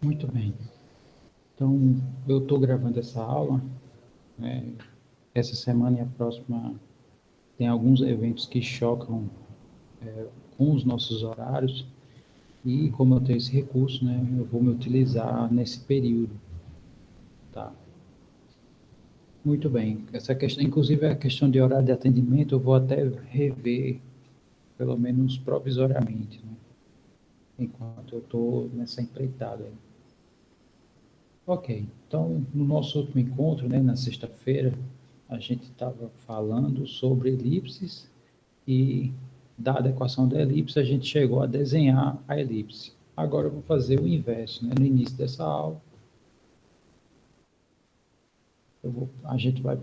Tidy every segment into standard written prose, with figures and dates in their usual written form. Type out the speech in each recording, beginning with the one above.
Muito bem. Então, eu estou gravando essa aula, né? Essa semana e a próxima tem alguns eventos que chocam com os nossos horários e, como eu tenho esse recurso, né, eu vou me utilizar nesse período, tá? Muito bem. Essa questão, inclusive a questão de horário de atendimento, eu vou até rever, pelo menos provisoriamente, né? Enquanto eu estou nessa empreitada aí. Ok, então no nosso último encontro, né, na sexta-feira, a gente estava falando sobre elipses e, dada a equação da elipse, a gente chegou a desenhar a elipse. Agora eu vou fazer o inverso, né? No início dessa aula, a gente vai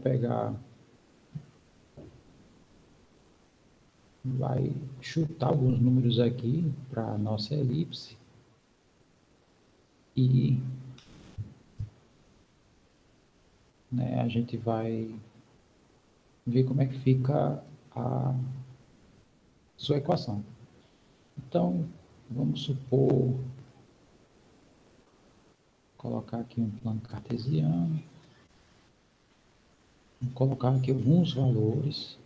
chutar alguns números aqui para a nossa elipse e, né, a gente vai ver como é que fica a sua equação. Então, vamos supor, colocar aqui um plano cartesiano, vou colocar aqui alguns valores.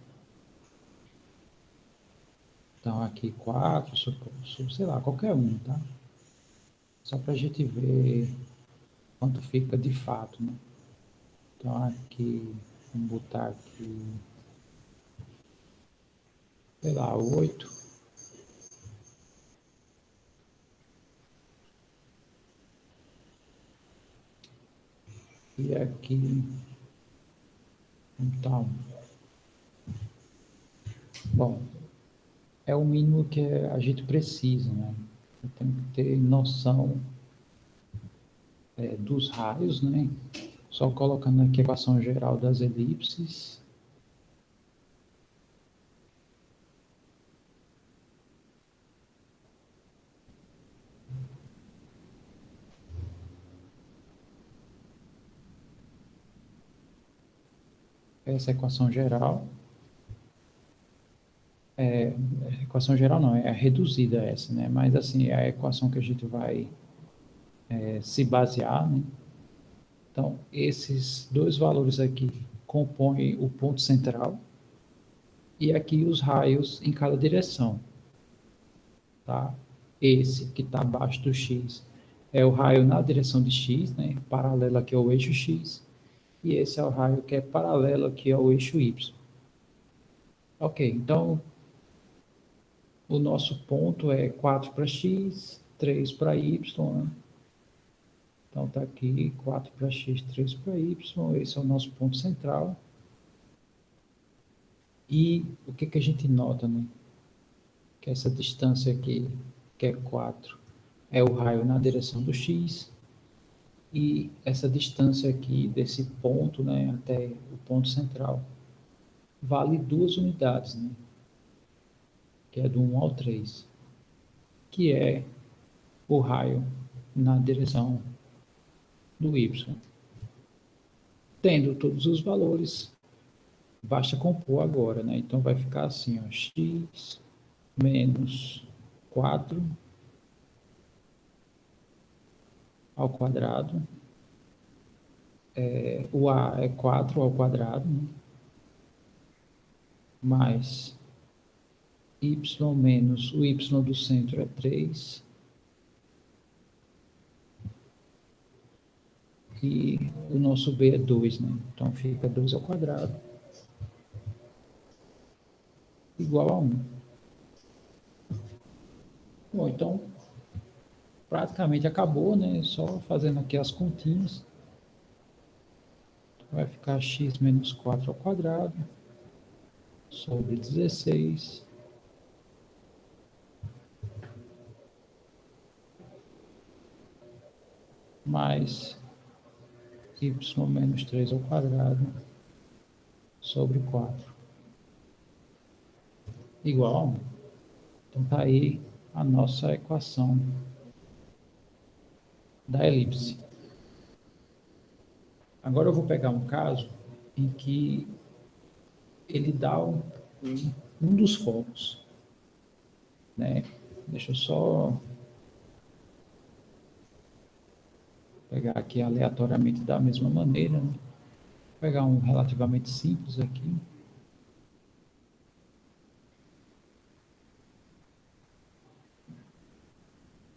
Então, aqui 4, sei lá, qualquer um, tá? Só para a gente ver quanto fica de fato, né? Então, aqui, vamos botar aqui, sei lá, 8. E aqui, então, bom, é o mínimo que a gente precisa, né? Eu tenho que ter noção dos raios, né? Só colocando aqui a equação geral das elipses. Essa equação geral, equação geral não, é a reduzida essa, né? Mas assim, é a equação que a gente vai se basear, né? Então, esses dois valores aqui compõem o ponto central e aqui os raios em cada direção, tá? Esse que está abaixo do x é o raio na direção de x, né? Paralelo aqui ao eixo x, e esse é o raio que é paralelo aqui ao eixo y. Ok, então o nosso ponto é 4 para x, 3 para y, né? Então está aqui 4 para x, 3 para y, esse é o nosso ponto central. E o que a gente nota, né? Que essa distância aqui, que é 4, é o raio na direção do x, e essa distância aqui desse ponto, né, até o ponto central, vale 2 unidades, né? Que é do 1 ao 3, que é o raio na direção do y. Tendo todos os valores, basta compor agora, né? Então vai ficar assim, ó, x menos 4 ao quadrado, o a é 4 ao quadrado, né? Mais y menos o y do centro é 3 e o nosso b é 2, né? Então fica 2 ao quadrado igual a 1. Bom, então praticamente acabou, né? Só fazendo aqui as continhas. Vai ficar x menos 4 ao quadrado sobre 16 mais y menos 3 ao quadrado sobre 4 igual a 1. Então está aí a nossa equação da elipse. Agora eu vou pegar um caso em que ele dá um dos focos, né? Deixa eu só pegar aqui aleatoriamente da mesma maneira, né? Pegar um relativamente simples aqui.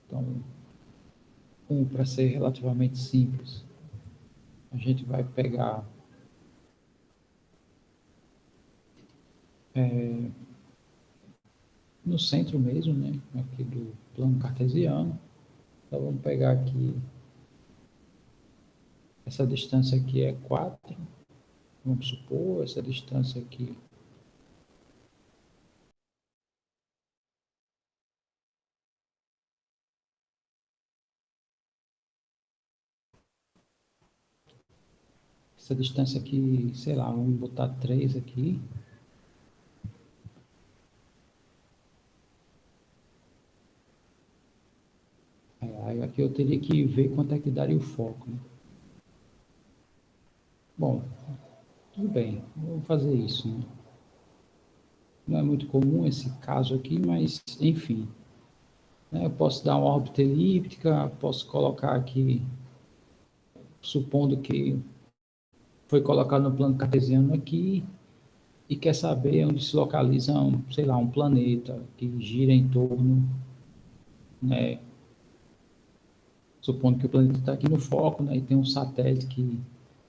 Então, para ser relativamente simples, a gente vai pegar no centro mesmo, né? Aqui do plano cartesiano. Então, vamos pegar aqui, essa distância aqui é 4. Vamos supor, essa distância aqui sei lá, vamos botar 3 aqui. Aí aqui eu teria que ver quanto é que daria o foco, né? Bom, tudo bem, vamos fazer isso, né? Não é muito comum esse caso aqui, mas enfim. Né? Eu posso dar uma órbita elíptica, posso colocar aqui, supondo que foi colocado no plano cartesiano aqui, e quer saber onde se localiza, sei lá, um planeta que gira em torno, né? Supondo que o planeta está aqui no foco, né? E tem um satélite que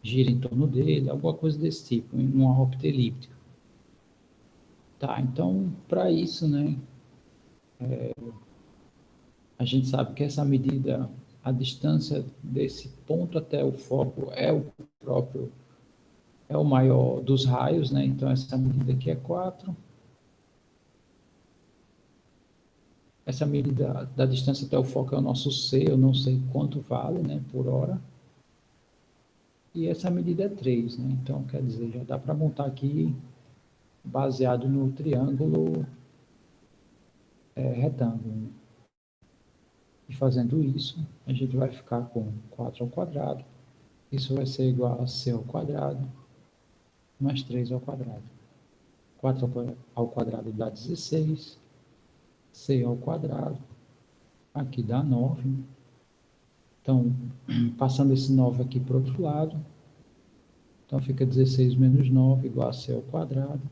gira em torno dele, alguma coisa desse tipo, em uma órbita elíptica. Tá, então, para isso, né, a gente sabe que essa medida, a distância desse ponto até o foco é o próprio, é o maior dos raios, né? Então, essa medida aqui é 4. Essa medida da distância até o foco é o nosso C, eu não sei quanto vale, né, por hora. E essa medida é 3, né? Então, quer dizer, já dá para montar aqui baseado no triângulo retângulo, né? E fazendo isso, a gente vai ficar com 4 ao quadrado. Isso vai ser igual a C ao quadrado mais 3 ao quadrado. 4 ao quadrado dá 16. C ao quadrado, aqui dá 9. Né? Então, passando esse 9 aqui para o outro lado, então fica 16 menos 9 igual a C ao quadrado.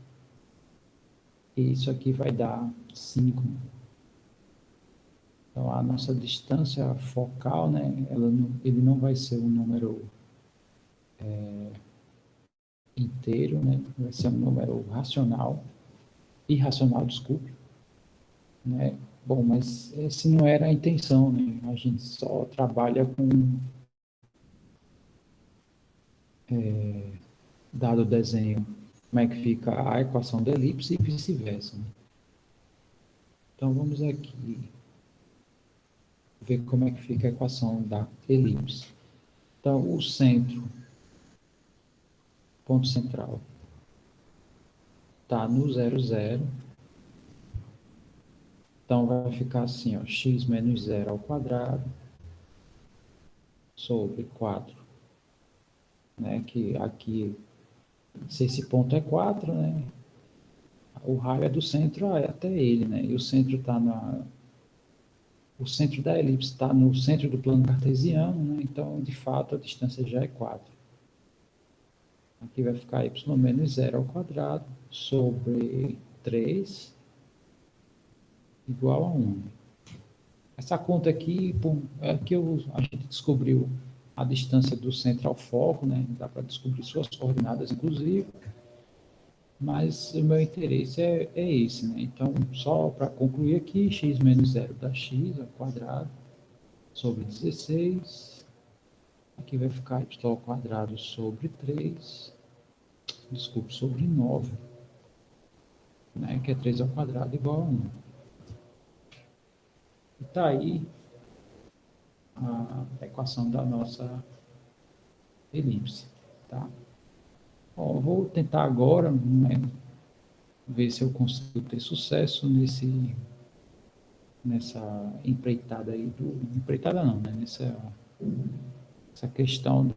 E isso aqui vai dar 5. Então, a nossa distância focal, né, ele não vai ser um número inteiro, né, vai ser um número racional, irracional, desculpe, né. Bom, mas essa não era a intenção, né, a gente só trabalha com dado o desenho, como é que fica a equação da elipse e vice-versa. Né? Então, vamos aqui ver como é que fica a equação da elipse. Então, o centro, ponto central, está no 0, 0. Então, vai ficar assim, ó, x menos 0 ao quadrado sobre 4, né? Que aqui, se esse ponto é 4, né? O raio é do centro até ele, né? E o centro está o centro da elipse está no centro do plano cartesiano, né? Então, de fato, a distância já é 4. Aqui vai ficar y menos 0 ao quadrado sobre 3 igual a 1. Essa conta aqui, é que a gente descobriu a distância do centro ao foco, né? Dá para descobrir suas coordenadas, inclusive, mas o meu interesse é esse, né? Então, só para concluir aqui, x menos 0 dá x ao quadrado sobre 16. Aqui vai ficar y ao quadrado sobre 3, desculpe, sobre 9, né? Que é 3 ao quadrado igual a 1. E está aí a equação da nossa elipse, tá? Ó, vou tentar agora, né, ver se eu consigo ter sucesso nessa empreitada aí empreitada não, né? Essa questão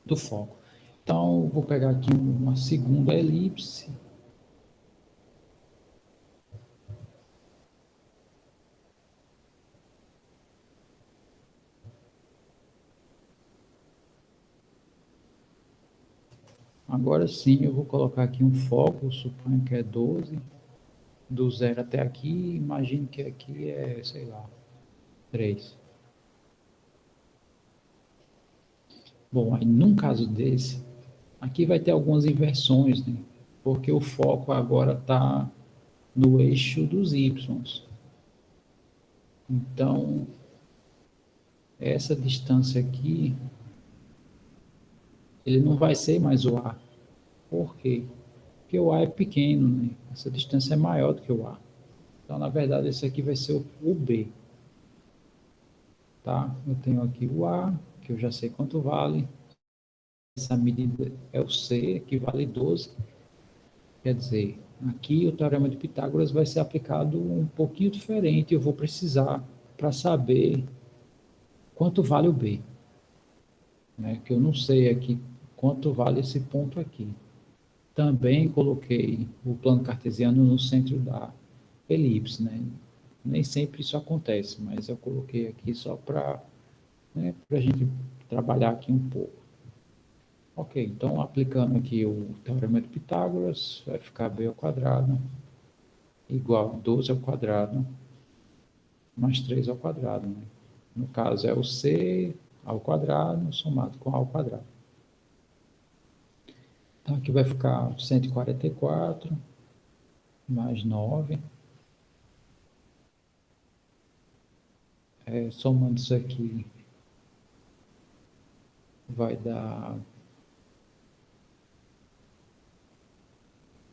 do foco. Então, vou pegar aqui uma segunda elipse. Agora sim, eu vou colocar aqui um foco, suponho que é 12, do zero até aqui, imagine que aqui é, sei lá, 3. Bom, aí num caso desse, aqui vai ter algumas inversões, né? Porque o foco agora está no eixo dos Y. Então, essa distância aqui, ele não vai ser mais o A. Por quê? Porque o A é pequeno, né? Essa distância é maior do que o A. Então, na verdade, esse aqui vai ser o B, tá? Eu tenho aqui o A, que eu já sei quanto vale. Essa medida é o C, que vale 12. Quer dizer, aqui o teorema de Pitágoras vai ser aplicado um pouquinho diferente. Eu vou precisar para saber quanto vale o B, né? Que eu não sei aqui quanto vale esse ponto aqui. Também coloquei o plano cartesiano no centro da elipse, né? Nem sempre isso acontece, mas eu coloquei aqui só para, né, a gente trabalhar aqui um pouco. Ok, então aplicando aqui o teorema de Pitágoras, vai ficar b ao quadrado igual a 12 ao quadrado mais 3 ao quadrado, né? No caso é o c ao quadrado somado com a ao quadrado. Então aqui vai ficar 144 mais 9. Somando isso aqui, vai dar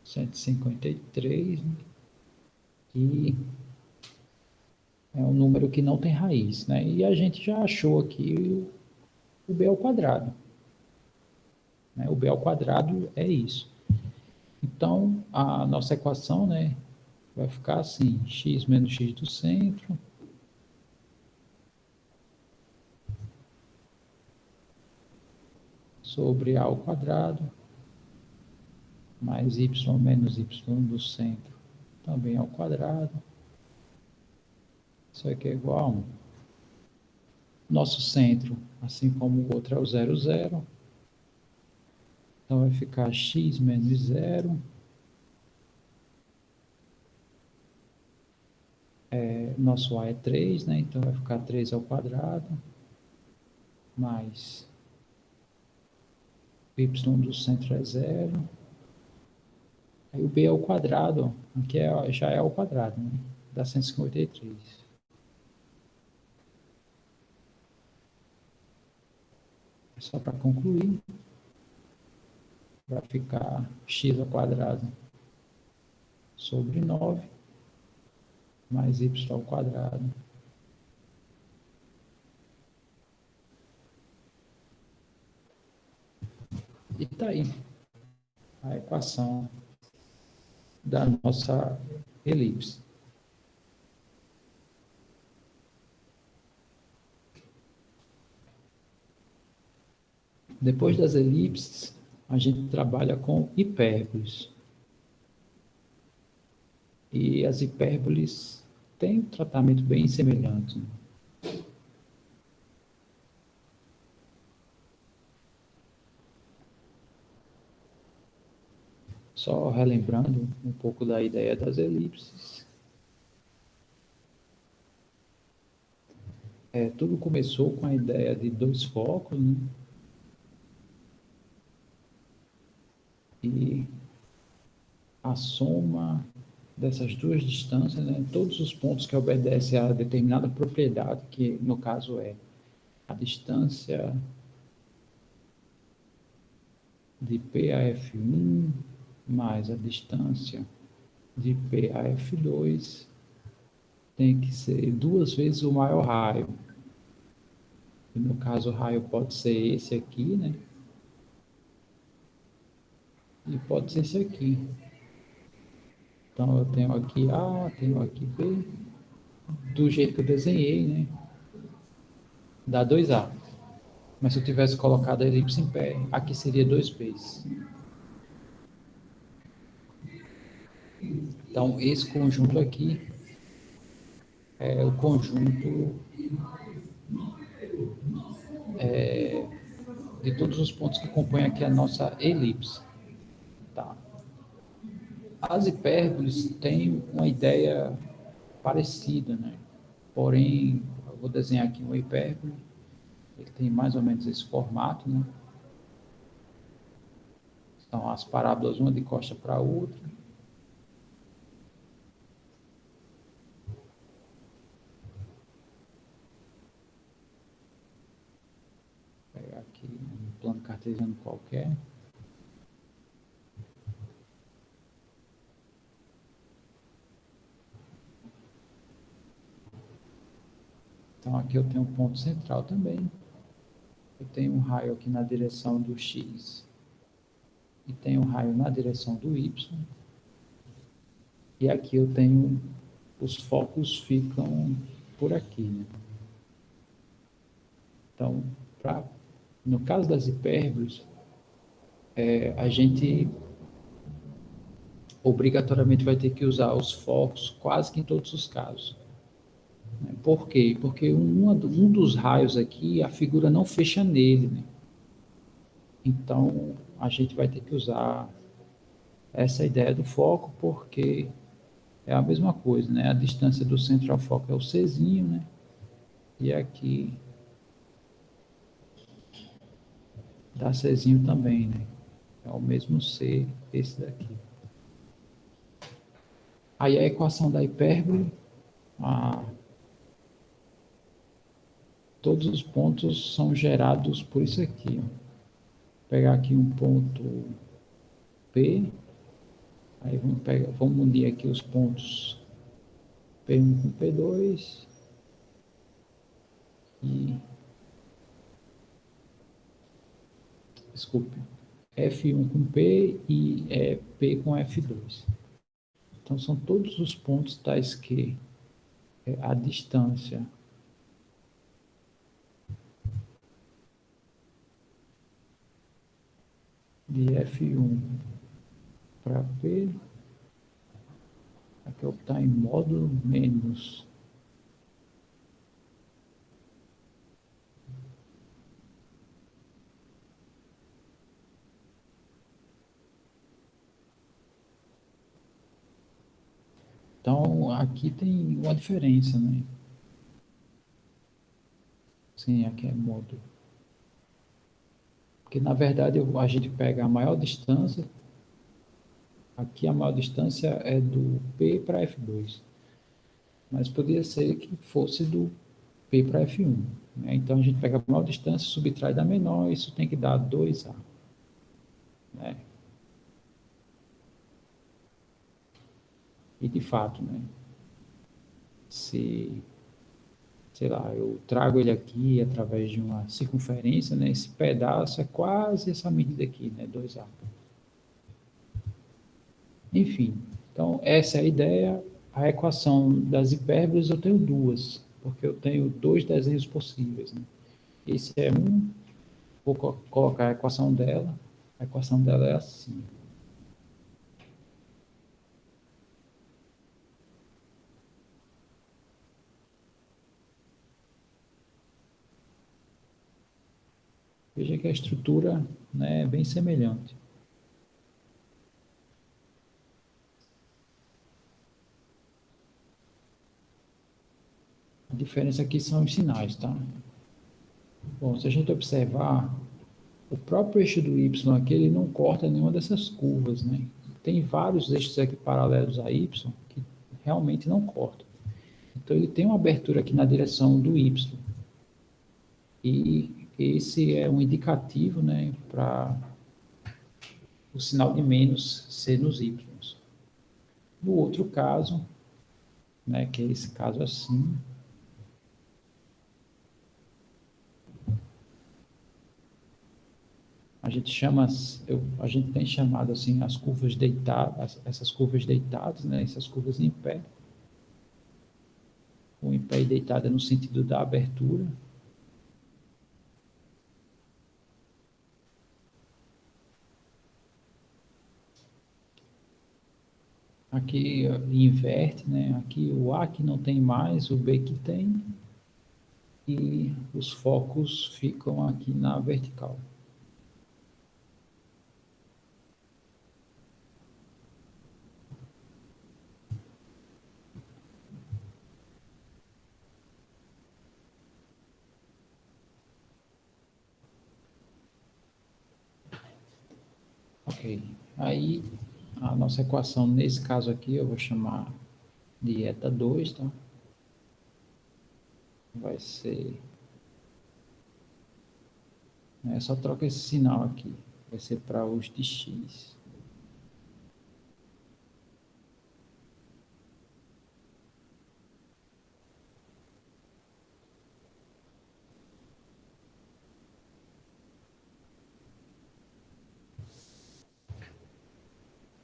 153, né? E é um número que não tem raiz, né? E a gente já achou aqui o b ao quadrado, né? O b ao quadrado é isso. Então, a nossa equação, né, vai ficar assim, x menos x do centro sobre a ao quadrado mais y menos y do centro também ao quadrado. Isso aqui é igual a 1. Nosso centro, assim como o outro é o 0, 0. Então vai ficar x menos 0. Nosso A é 3, né? Então vai ficar 3 ao quadrado mais y do centro é 0. Aí o b ao quadrado, aqui já é ao quadrado, né? Dá 153. Só para concluir, vai ficar x ao quadrado sobre 9 mais y ao quadrado e tá aí a equação da nossa elipse. Depois das elipses, a gente trabalha com hipérboles. E as hipérboles têm um tratamento bem semelhante. Só relembrando um pouco da ideia das elipses. Tudo começou com a ideia de dois focos, né? E a soma dessas duas distâncias, né, todos os pontos que obedecem a determinada propriedade, que no caso é a distância de P a F1 mais a distância de P a F2 tem que ser duas vezes o maior raio. E no caso, o raio pode ser esse aqui, né? E pode ser esse aqui. Então, eu tenho aqui A, tenho aqui B. Do jeito que eu desenhei, né? Dá 2A. Mas se eu tivesse colocado a elipse em pé, aqui seria 2Bs. Então, esse conjunto aqui é o conjunto de todos os pontos que compõem aqui a nossa elipse. As hipérboles têm uma ideia parecida, né? Porém, eu vou desenhar aqui uma hipérbole, ele tem mais ou menos esse formato, né? Então, as parábolas uma de costa para a outra. Vou pegar aqui um plano cartesiano qualquer. Então, aqui eu tenho um ponto central também. Eu tenho um raio aqui na direção do X e tenho um raio na direção do Y. E aqui eu tenho, os focos ficam por aqui, né? Então, no caso das hipérboles, a gente obrigatoriamente vai ter que usar os focos quase que em todos os casos. Né? Por quê? Porque um dos raios aqui, a figura não fecha nele, né? Então, a gente vai ter que usar essa ideia do foco, porque é a mesma coisa, né? A distância do centro ao foco é o Czinho, né? E aqui dá Czinho também, né? É o mesmo C, esse daqui. Aí a equação da hipérbole, todos os pontos são gerados por isso aqui. Ó. Vou pegar aqui um ponto P, aí vamos unir aqui os pontos P1 com P2 e, desculpe, F1 com P e P com F2. Então, são todos os pontos tais que a distância de F1 para P, aqui está em módulo menos então, aqui tem uma diferença, né? Sim, aqui é módulo. Porque, na verdade, a gente pega a maior distância. Aqui a maior distância é do P para F2. Mas poderia ser que fosse do P para F1. Né? Então, a gente pega a maior distância, subtrai da menor, isso tem que dar 2A. Né? E, de fato, né? Se, sei lá, eu trago ele aqui através de uma circunferência, né? Esse pedaço é quase essa medida aqui, né? 2A. Enfim, então essa é a ideia. A equação das hipérboles eu tenho duas, porque eu tenho dois desenhos possíveis. Né? Esse é um, vou colocar a equação dela. A equação dela é assim. Veja que a estrutura, né, é bem semelhante. A diferença aqui são os sinais, tá? Bom, se a gente observar, o próprio eixo do y aqui, ele não corta nenhuma dessas curvas, né? Tem vários eixos aqui paralelos a y que realmente não cortam. Então, ele tem uma abertura aqui na direção do y. E esse é um indicativo, né, para o sinal de menos ser nos y. No outro caso, né, que é esse caso assim, a gente chama, a gente tem chamado assim as curvas deitadas, essas curvas deitadas, né, essas curvas em pé. O em pé e deitado é no sentido da abertura. Aqui inverte, né? Aqui o A que não tem mais, o B que tem, e os focos ficam aqui na vertical. Ok. Aí, a nossa equação, nesse caso aqui, eu vou chamar de eta 2, tá? Vai ser... só troca esse sinal aqui. Vai ser para os de x.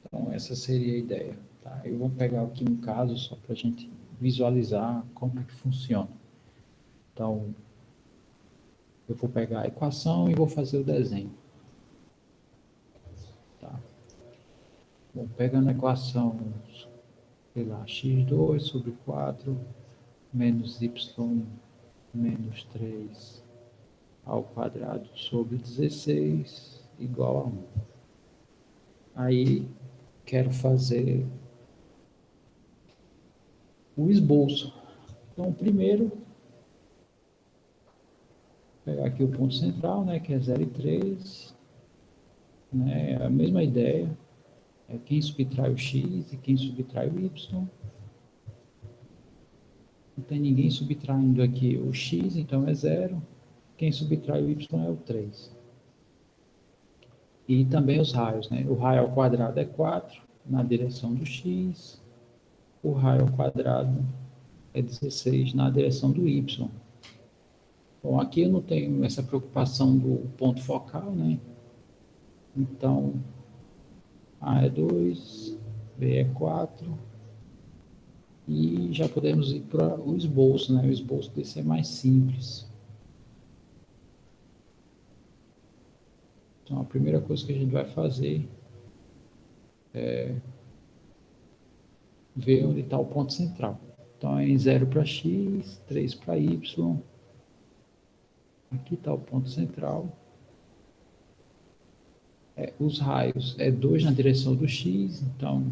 Então, essa seria a ideia. Tá? Eu vou pegar aqui um caso só para a gente visualizar como é que funciona. Então, eu vou pegar a equação e vou fazer o desenho. Tá? Bom, pegando a equação, sei lá, x2 sobre 4 menos y menos 3 ao quadrado sobre 16 igual a 1. Aí, quero fazer o esboço. Então, primeiro, pegar aqui o ponto central, né, que é 0 e 3, né, é a mesma ideia, é quem subtrai o x e quem subtrai o y. Não tem ninguém subtraindo aqui o x, então é 0. Quem subtrai o y é o 3. E também os raios, né? O raio ao quadrado é 4 na direção do x, o raio ao quadrado é 16 na direção do y. Bom, aqui eu não tenho essa preocupação do ponto focal, né? Então, A é 2, B é 4, e já podemos ir para o esboço, né? O esboço desse é mais simples. Então, a primeira coisa que a gente vai fazer é ver onde está o ponto central. Então, é em 0 para x, 3 para y. Aqui está o ponto central. Os raios é 2 na direção do x, então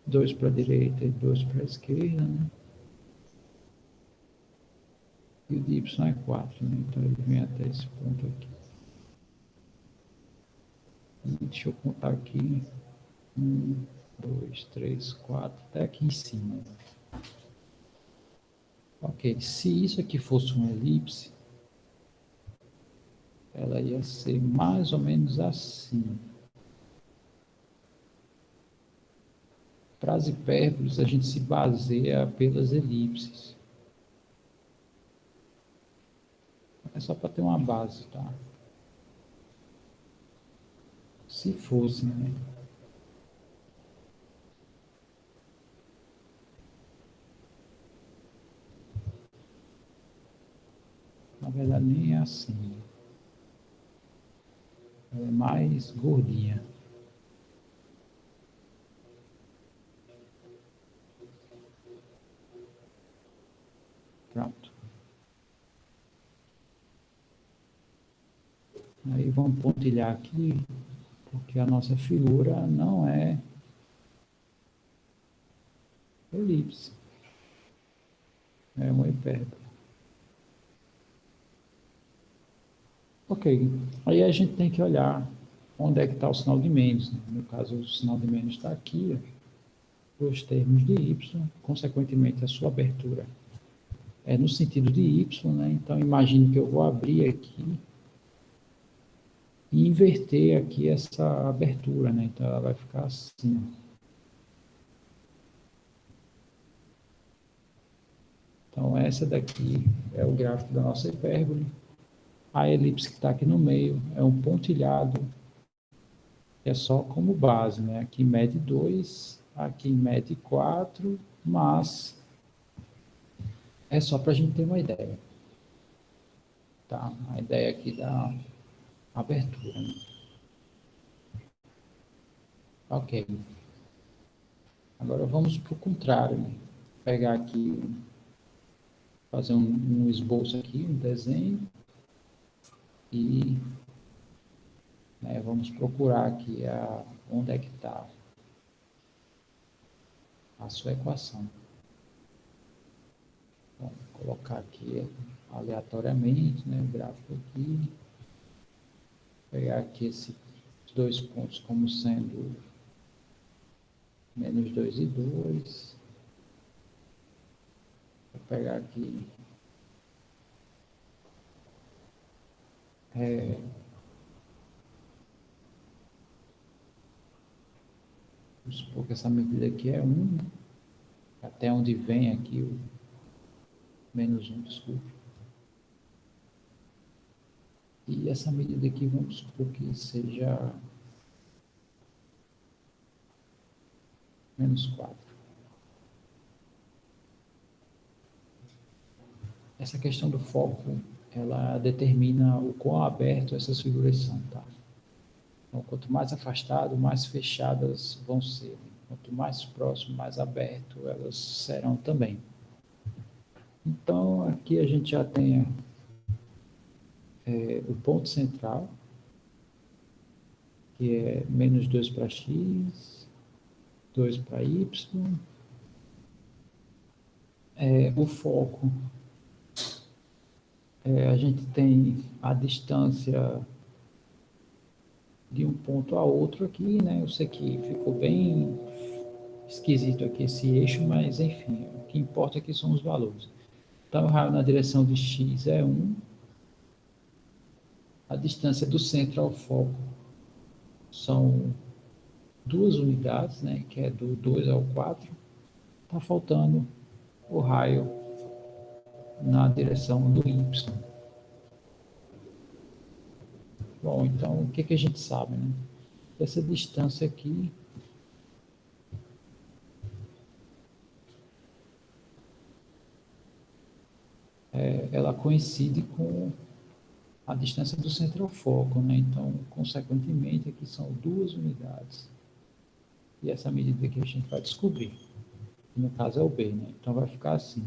2 para a direita e 2 para a esquerda, né? E o de y é 4, né? Então ele vem até esse ponto aqui. E deixa eu contar aqui. 1, 2, 3, 4, até aqui em cima. Ok, se isso aqui fosse uma elipse, ela ia ser mais ou menos assim. Para as hipérboles, a gente se baseia pelas elipses. É só para ter uma base, tá? Se fosse, né? Na verdade, nem é assim. Ela é mais gordinha. Pronto. Aí vamos pontilhar aqui, porque a nossa figura não é elipse. É uma hipérbole. Ok. Aí a gente tem que olhar onde é que está o sinal de menos. Né? No caso, o sinal de menos está aqui, ó, os termos de y, consequentemente a sua abertura é no sentido de y, né? Então imagine que eu vou abrir aqui e inverter aqui essa abertura, né? Então ela vai ficar assim. Então essa daqui é o gráfico da nossa hipérbole. A elipse que está aqui no meio é um pontilhado, é só como base, né? Aqui mede 2, aqui mede 4, mas é só para a gente ter uma ideia, tá? A ideia aqui da abertura, né? Ok. Agora vamos para o contrário, né? Pegar aqui, fazer um esboço aqui, um desenho, e né, vamos procurar aqui onde é que está a sua equação. Vou colocar aqui aleatoriamente, né, o gráfico aqui, pegar aqui esse dois pontos como sendo menos 2 e 2. Vou pegar aqui. Vamos supor que essa medida aqui é 1, né? Até onde vem aqui o menos 1, desculpa. E essa medida aqui, vamos supor que seja menos 4. Essa questão do foco, ela determina o quão aberto essas figuras são, tá? Então, quanto mais afastado, mais fechadas vão ser. Quanto mais próximo, mais aberto elas serão também. Então, aqui a gente já tem o ponto central, que é menos 2 para x, 2 para y. O foco, a gente tem a distância de um ponto a outro aqui, né? Eu sei que ficou bem esquisito aqui esse eixo, mas enfim, o que importa aqui são os valores. Então, o raio na direção de x é 1, a distância do centro ao foco são 2 unidades, né? Que é do 2 ao 4. Está faltando o raio na direção do y. Bom, então, o que a gente sabe, né? Essa distância aqui ela coincide com a distância do centro ao foco, né? Então, consequentemente, aqui são 2 unidades. E essa medida aqui a gente vai descobrir. No caso é o B, né? Então, vai ficar assim.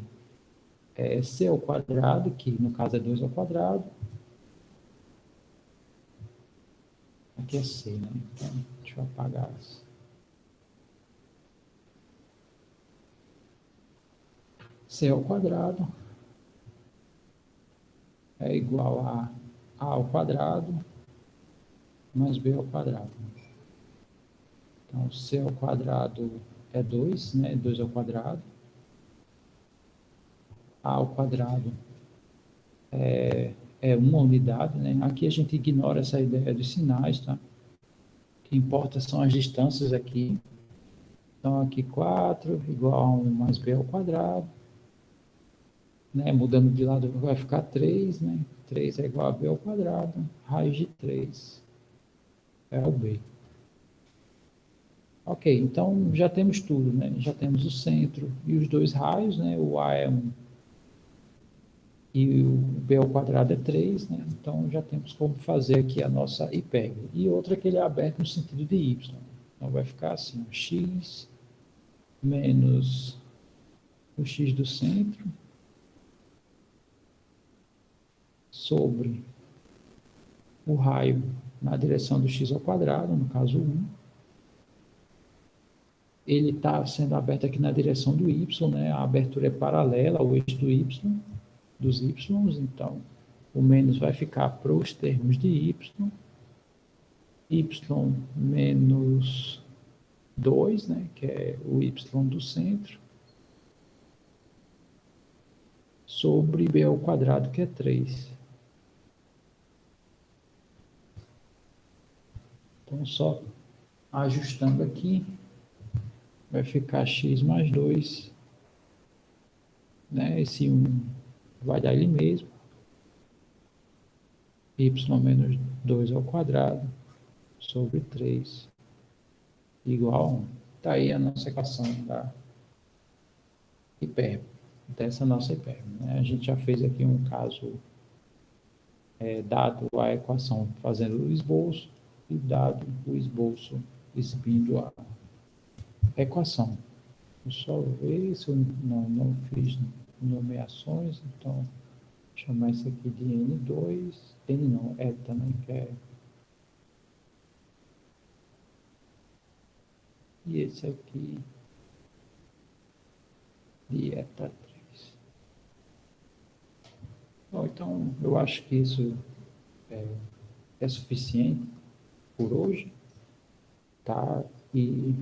C ao quadrado, que no caso é 2 ao quadrado. Aqui é C, né? Então, deixa eu apagar isso. C ao quadrado é igual a ao quadrado mais B ao quadrado. Então, C ao quadrado é 2, né? 2 ao quadrado. A ao quadrado é uma unidade, né? Aqui a gente ignora essa ideia dos sinais, tá? O que importa são as distâncias aqui. Então, aqui 4 igual a 1 mais B ao quadrado. Né? Mudando de lado vai ficar 3, né? 3 é igual a B ao quadrado. Raiz de 3 é o B. Ok, então já temos tudo, né? Já temos o centro e os dois raios, né? O A é 1 e o B ao quadrado é 3, né? Então já temos como fazer aqui a nossa hipérbole. E outra que ele é aberto no sentido de y. Então vai ficar assim, x menos o x do centro sobre o raio na direção do x ao quadrado, no caso 1. Ele está sendo aberto aqui na direção do y, né? A abertura é paralela ao eixo do y, dos y, então o menos vai ficar para os termos de y menos 2, né? Que é o y do centro, sobre b ao quadrado, que é 3. Então, só ajustando aqui, vai ficar x mais 2, né? Esse 1 vai dar ele mesmo, y menos 2 ao quadrado, sobre 3, igual a 1. Está aí a nossa equação da hipérbole, dessa nossa hipérbole. Né? A gente já fez aqui um caso dado a equação fazendo o esboço e dado o esboço exibindo a equação. Vou só ver se eu não fiz nomeações, então vou chamar isso aqui de N2, N não, eta, né, que é... E esse aqui de eta 3. Bom, então eu acho que isso é suficiente por hoje. tá? E,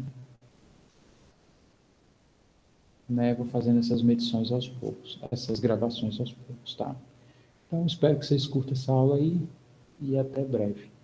né, vou fazendo essas medições aos poucos, essas gravações aos poucos, tá? Então, espero que vocês curtam essa aula aí e até breve.